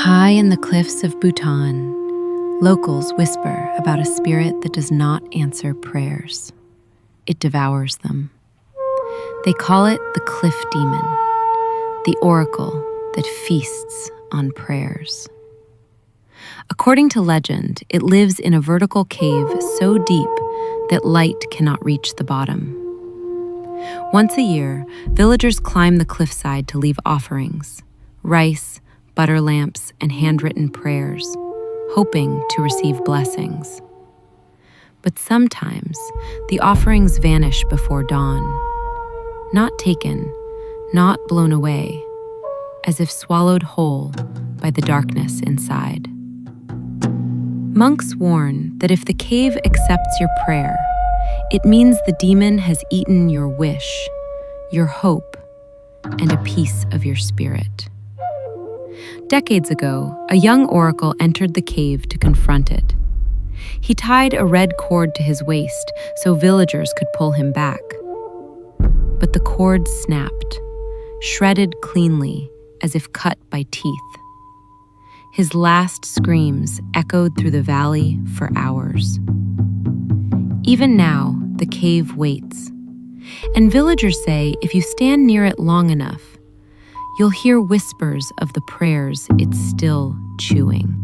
High in the cliffs of Bhutan, locals whisper about a spirit that does not answer prayers. It devours them. They call it the cliff demon, the oracle that feasts on prayers. According to legend, it lives in a vertical cave so deep that light cannot reach the bottom. Once a year, villagers climb the cliffside to leave offerings, rice, butter lamps, and handwritten prayers, hoping to receive blessings. But sometimes the offerings vanish before dawn, not taken, not blown away, as if swallowed whole by the darkness inside. Monks warn that if the cave accepts your prayer, it means the demon has eaten your wish, your hope, and a piece of your spirit. Decades ago, a young oracle entered the cave to confront it. He tied a red cord to his waist so villagers could pull him back. But the cord snapped, shredded cleanly as if cut by teeth. His last screams echoed through the valley for hours. Even now, the cave waits. And villagers say if you stand near it long enough, you'll hear whispers of the prayers it's still chewing.